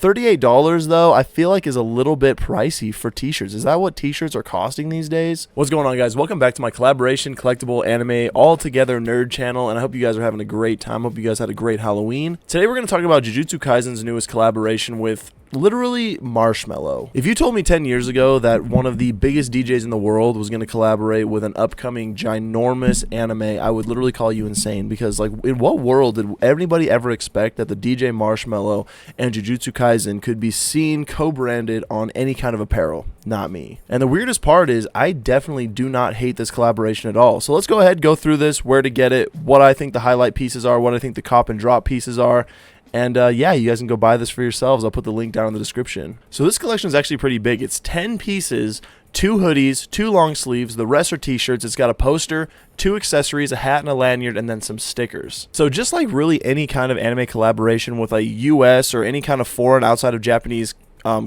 $38 though, I feel like is a little bit pricey for t-shirts. Is that what t-shirts are costing these days? What's going on, guys? Welcome back to my collaboration, collectible, anime, all together nerd channel, and I hope you guys are having a great time. Hope you guys had a great Halloween. Today we're going to talk about Jujutsu Kaisen's newest collaboration with literally Marshmello. If you told me 10 years ago that one of the biggest DJs in the world was going to collaborate with an upcoming ginormous anime, I would literally call you insane, because like, in what world did anybody ever expect that the DJ Marshmello and Jujutsu Kaisen could be seen co-branded on any kind of apparel? Not me. And the weirdest part is I definitely do not hate this collaboration at all. So let's go ahead, go through this, where to get it, what I think the highlight pieces are, what I think the cop and drop pieces are. And yeah, you guys can go buy this for yourselves. I'll put the link down in the description. So this collection is actually pretty big. It's 10 pieces, 2 hoodies, 2 long sleeves. The rest are t-shirts. It's got a poster, 2 accessories, a hat and a lanyard, and then some stickers. So just like really any kind of anime collaboration with a US or any kind of foreign outside of Japanese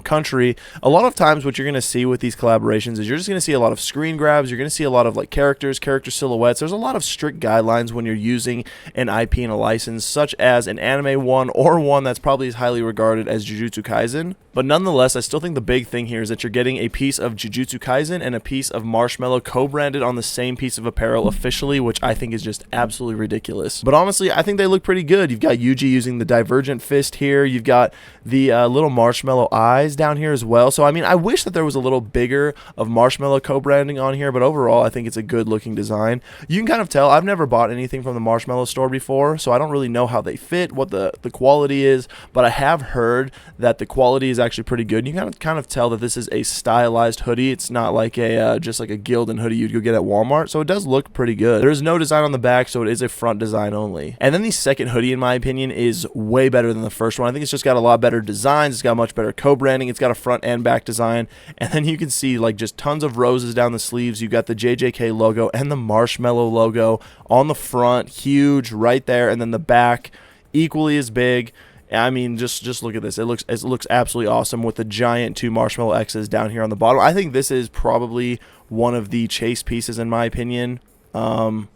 country, a lot of times what you're going to see with these collaborations is you're just going to see a lot of screen grabs. You're going to see a lot of like character silhouettes. There's a lot of strict guidelines when you're using an IP and a license, such as an anime one or one that's probably as highly regarded as Jujutsu Kaisen. But nonetheless, I still think the big thing here is that you're getting a piece of Jujutsu Kaisen and a piece of Marshmello co-branded on the same piece of apparel officially, which I think is just absolutely ridiculous. But honestly, I think they look pretty good. You've got Yuji using the divergent fist here. You've got the little Marshmello eyes down here as well. So I mean, I wish that there was a little bigger of Marshmello co-branding on here, but overall I think it's a good looking design. You can kind of tell I've never bought anything from the Marshmello store before, so I don't really know how they fit, what the quality is, but I have heard that the quality is actually pretty good. You can kind of tell that this is a stylized hoodie. It's not like a just like a Gildan hoodie you'd go get at Walmart, so it does look pretty good. There is no design on the back, so it is a front design only. And then the second hoodie, in my opinion, is way better than the first one. I think it's just got a lot better designs. It's got much better co-branding. It's got a front and back design, and then you can see like just tons of roses down the sleeves. You've got the JJK logo and the Marshmello logo on the front, huge right there, and then the back equally as big. I mean, just look at this. It looks absolutely awesome with the giant 2 Marshmello X's down here on the bottom. I think this is probably one of the chase pieces in my opinion. Some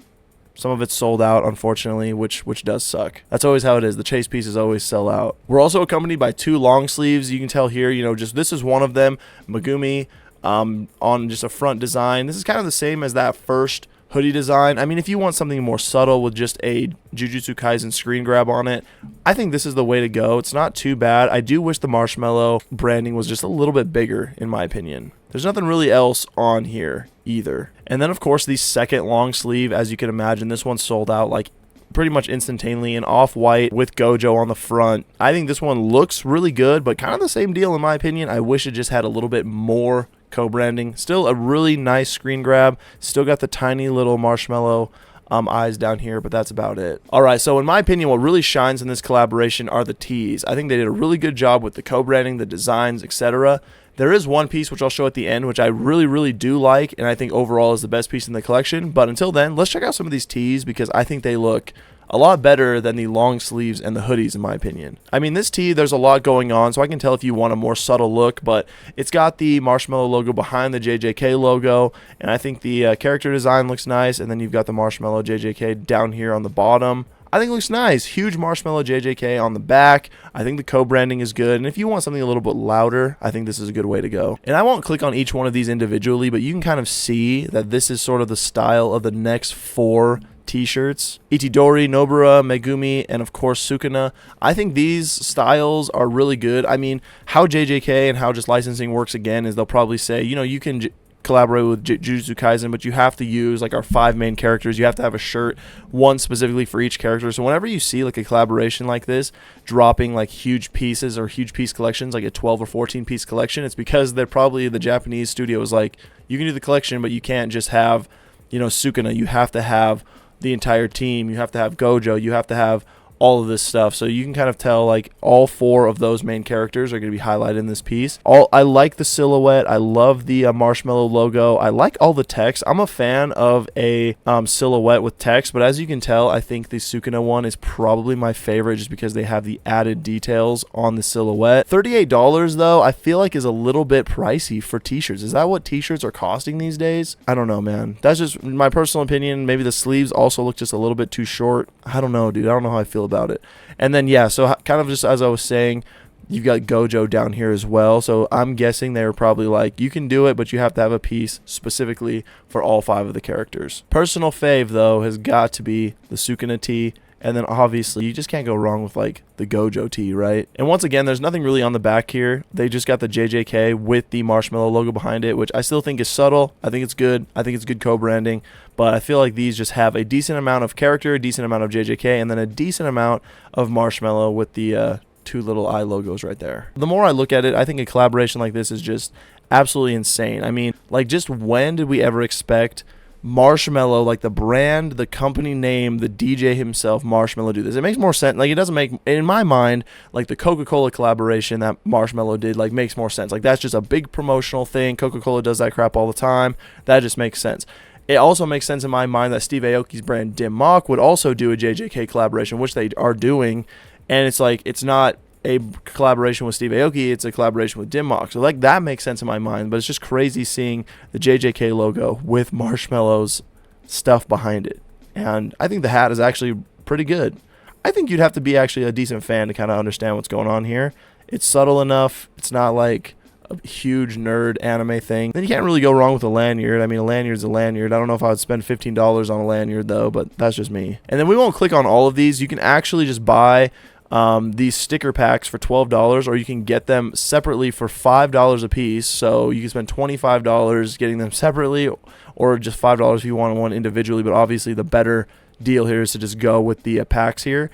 of it's sold out, unfortunately, which does suck. That's always how it is. The chase pieces always sell out. We're also accompanied by 2 long sleeves. You can tell here, you know, just this is one of them, Megumi, on just a front design. This is kind of the same as that first hoodie design. I mean, if you want something more subtle with just a Jujutsu Kaisen screen grab on it, I think this is the way to go. It's not too bad. I do wish the Marshmello branding was just a little bit bigger, in my opinion. There's nothing really else on here either. And then, of course, the second long sleeve, as you can imagine, this one sold out like pretty much instantaneously, in off-white with Gojo on the front. I think this one looks really good, but kind of the same deal in my opinion. I wish it just had a little bit more co-branding. Still a really nice screen grab. Still got the tiny little Marshmello eyes down here, but that's about it. Alright, so in my opinion, what really shines in this collaboration are the tees. I think they did a really good job with the co-branding, the designs, etc. There is one piece which I'll show at the end, which I really do like, and I think overall is the best piece in the collection. But until then, let's check out some of these tees, because I think they look a lot better than the long sleeves and the hoodies, in my opinion. I mean, this tee, there's a lot going on, so I can tell if you want a more subtle look, but it's got the Marshmello logo behind the JJK logo, and I think the character design looks nice, and then you've got the Marshmello JJK down here on the bottom. I think it looks nice. Huge Marshmello JJK on the back. I think the co-branding is good, and if you want something a little bit louder, I think this is a good way to go. And I won't click on each one of these individually, but you can kind of see that this is sort of the style of the next 4 t-shirts: Itadori, Nobara, Megumi, and of course Sukuna. I think these styles are really good. I mean, how JJK and how just licensing works again is they'll probably say, you know, you can collaborate with Jujutsu Kaisen, but you have to use like our 5 main characters. You have to have a shirt, one specifically for each character. So whenever you see like a collaboration like this dropping like huge pieces or huge piece collections, like a 12 or 14 piece collection, it's because they're probably, the Japanese studio is like, you can do the collection, but you can't just have, you know, Sukuna. You have to have the entire team. You have to have Gojo. You have to have all of this stuff. So you can kind of tell like all 4 of those main characters are going to be highlighted in this piece. I like the silhouette. I love the Marshmello logo. I like all the text. I'm a fan of a silhouette with text, but as you can tell, I think the Sukuna one is probably my favorite just because they have the added details on the silhouette. $38 though, I feel like is a little bit pricey for t-shirts. Is that what t-shirts are costing these days? I don't know, man. That's just my personal opinion. Maybe the sleeves also look just a little bit too short. I don't know, dude. I don't know how I feel about it. And then yeah, so kind of just as I was saying, You've got Gojo down here as well. So I'm guessing they were probably like, you can do it, but you have to have a piece specifically for all 5 of the characters. Personal fave, though, has got to be the Sukuna tee. And then obviously you just can't go wrong with like the Gojo tee, right? And once again, there's nothing really on the back here. They just got the JJK with the Marshmello logo behind it, which I still think is subtle. I think it's good. I think it's good co-branding. But I feel like these just have a decent amount of character, a decent amount of JJK, and then a decent amount of Marshmello with the 2 little eye logos right there. The more I look at it, I think a collaboration like this is just absolutely insane. I mean, like, just when did we ever expect Marshmello, like the brand, the company name, the DJ himself, Marshmello, do this? It makes more sense. Like, it doesn't make, in my mind, like the Coca-Cola collaboration that Marshmello did, like, makes more sense. Like, that's just a big promotional thing. Coca-Cola does that crap all the time. That just makes sense. It also makes sense in my mind that Steve Aoki's brand Dim Mak would also do a JJK collaboration, which they are doing. And it's like, it's not a collaboration with Steve Aoki, it's a collaboration with Dim Mak. So like, that makes sense in my mind, but it's just crazy seeing the JJK logo with Marshmello's stuff behind it. And I think the hat is actually pretty good. I think you'd have to be actually a decent fan to kind of understand what's going on here. It's subtle enough. It's not like a huge nerd anime thing. Then you can't really go wrong with a lanyard. I mean, a lanyard's a lanyard. I don't know if I would spend $15 on a lanyard though, but that's just me. And then we won't click on all of these. You can actually just buy these sticker packs for $12, or you can get them separately for $5 a piece. So you can spend $25 getting them separately, or just $5 if you want one individually. But obviously the better deal here is to just go with the packs here.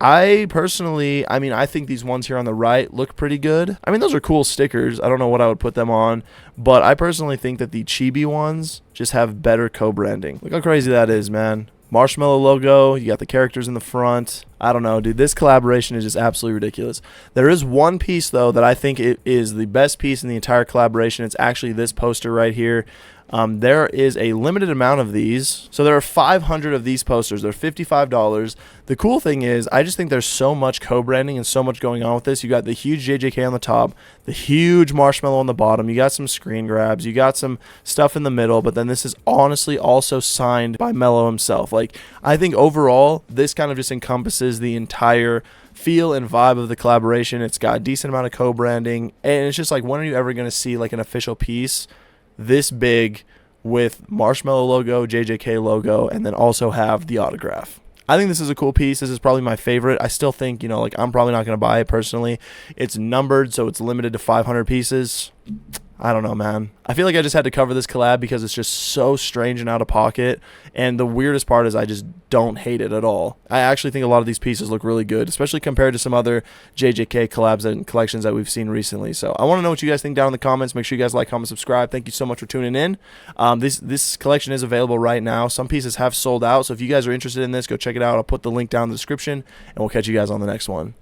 I personally, I mean, I think these ones here on the right look pretty good. I mean, those are cool stickers. I don't know what I would put them on, but I personally think that the chibi ones just have better co-branding. Look how crazy that is, man. Marshmello logo, you got the characters in the front. I don't know, dude. This collaboration is just absolutely ridiculous. There is one piece, though, that I think it is the best piece in the entire collaboration. It's actually this poster right here. There is a limited amount of these. So there are 500 of these posters. They're $55. The cool thing is, I just think there's so much co-branding and so much going on with this. You got the huge JJK on the top, the huge Marshmello on the bottom. You got some screen grabs. You got some stuff in the middle. But then this is honestly also signed by Mello himself. Like, I think overall, this kind of just encompasses the entire feel and vibe of the collaboration. It's got a decent amount of co-branding. And it's just like, when are you ever going to see like an official piece this big with Marshmello logo, JJK logo, and then also have the autograph? I think this is a cool piece. This is probably my favorite. I still think, you know, like, I'm probably not going to buy it personally. It's numbered, so it's limited to 500 pieces. I don't know, man. I feel like I just had to cover this collab because it's just so strange and out of pocket. And the weirdest part is I just don't hate it at all. I actually think a lot of these pieces look really good, especially compared to some other JJK collabs and collections that we've seen recently. So I want to know what you guys think down in the comments. Make sure you guys like, comment, subscribe. Thank you so much for tuning in. This collection is available right now. Some pieces have sold out. So if you guys are interested in this, go check it out. I'll put the link down in the description, and we'll catch you guys on the next one.